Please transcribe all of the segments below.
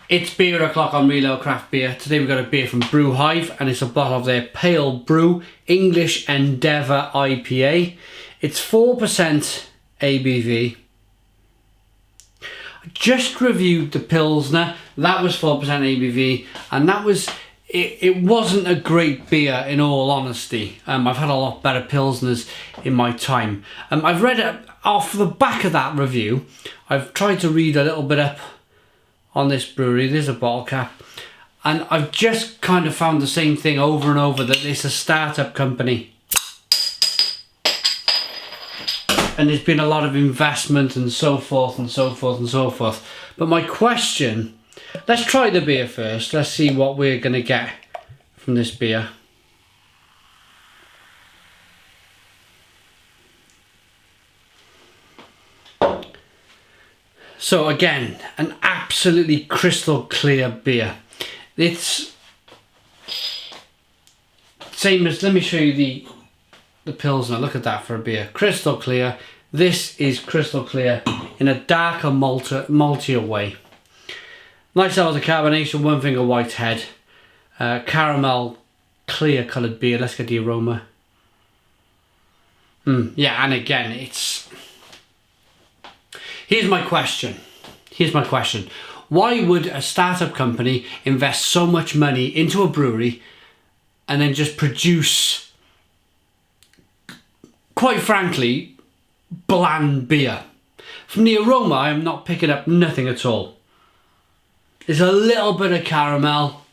It's beer o'clock on Real Craft Beer. Today we've got a beer from Brew Hive and it's a bottle of their Pale Brew English Endeavour IPA. It's 4% ABV. I just reviewed the Pilsner, that was 4% ABV, and that was, it wasn't a great beer in all honesty. I've had a lot better Pilsners in my time. I've read it off the back of that review. I've tried to read a little bit up on this brewery. There's a bottle cap, and I've just kind of found the same thing over and over, that it's a startup company and there's been a lot of investment and so forth and so forth and so forth. But my question, let's try the beer first. Let's see what we're gonna get from this beer. So again, an absolutely crystal clear beer. It's same as, let me show you the Pilsner. Look at that for a beer. Crystal clear. This is crystal clear in a darker maltier way. Nice levels of carbonation, one finger white head. Caramel clear coloured beer. Let's get the aroma. Yeah, and again, it's... Here's my question. Why would a startup company invest so much money into a brewery and then just produce, quite frankly, bland beer? From the aroma, I am not picking up nothing at all. There's a little bit of caramel.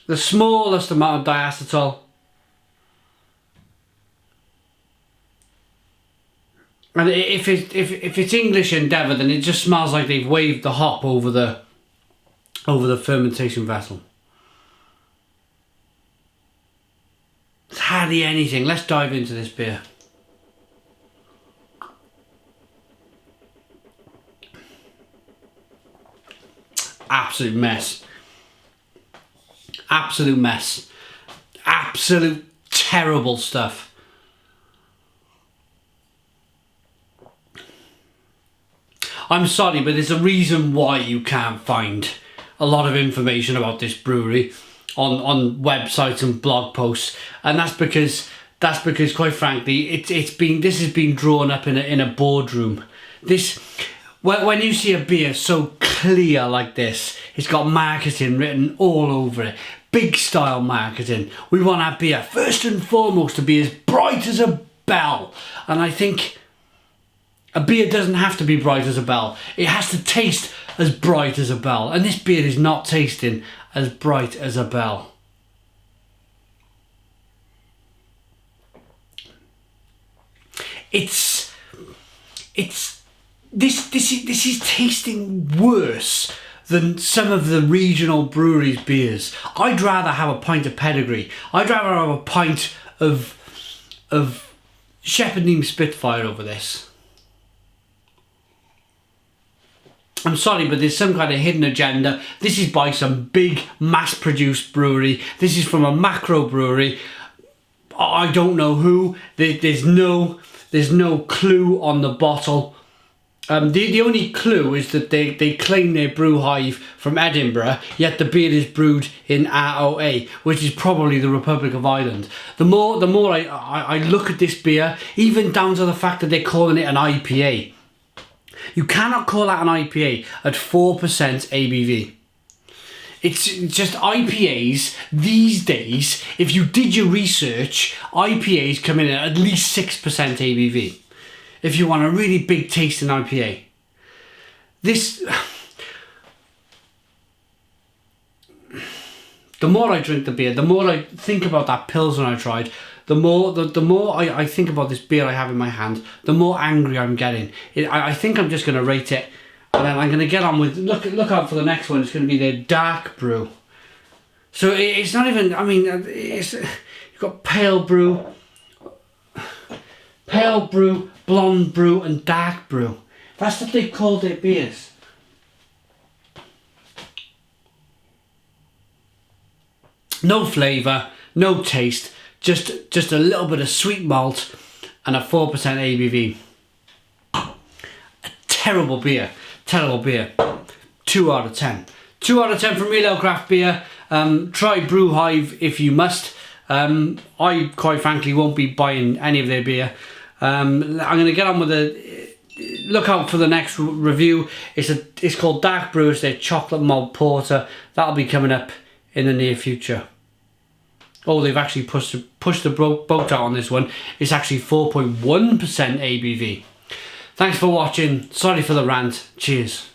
The smallest amount of diacetyl. And if it's English Endeavour, then it just smells like they've waved the hop over the fermentation vessel. It's hardly anything. Let's dive into this beer. Absolute mess. Absolute mess. Absolute terrible stuff. I'm sorry, but there's a reason why you can't find a lot of information about this brewery on websites and blog posts, and that's because quite frankly this has been drawn up in a boardroom. When you see a beer so clear like this, it's got marketing written all over it, big style marketing. We want our beer first and foremost to be as bright as a bell, and I think a beer doesn't have to be bright as a bell. It has to taste as bright as a bell. And this beer is not tasting as bright as a bell. This is tasting worse than some of the regional breweries' beers. I'd rather have a pint of Pedigree. I'd rather have a pint of Shepherd Neame Spitfire over this. I'm sorry, but there's some kind of hidden agenda. This is by some big mass-produced brewery. This is from a macro brewery. I don't know who. There's no clue on the bottle. The only clue is that they claim they're Brew Hive from Edinburgh, yet the beer is brewed in ROA, which is probably the Republic of Ireland. The more I look at this beer, even down to the fact that they're calling it an IPA. You cannot call that an IPA at 4% ABV. It's just IPAs these days, if you did your research, IPAs come in at least 6% ABV. If you want a really big tasting IPA. The more I drink the beer, the more I think about that Pilsner I tried, the more I think about this beer I have in my hand, the more angry I'm getting. I think I'm just going to rate it, and then I'm going to get on with, look out for the next one. It's going to be their dark brew. So it's not even, I mean, you've got pale brew, blonde brew, and dark brew. That's what they call their beers. No flavour, no taste. Just a little bit of sweet malt and a 4% ABV. A terrible beer. Terrible beer. 2 out of 10. 2 out of 10 from Real Ale Craft Beer. Try Brew Hive if you must. I quite frankly won't be buying any of their beer. I'm going to get on with look out for the next review. It's called Dark Brews, their chocolate malt porter. That'll be coming up in the near future. Oh, they've actually pushed the boat out on this one. It's actually 4.1% ABV. Thanks for watching. Sorry for the rant. Cheers.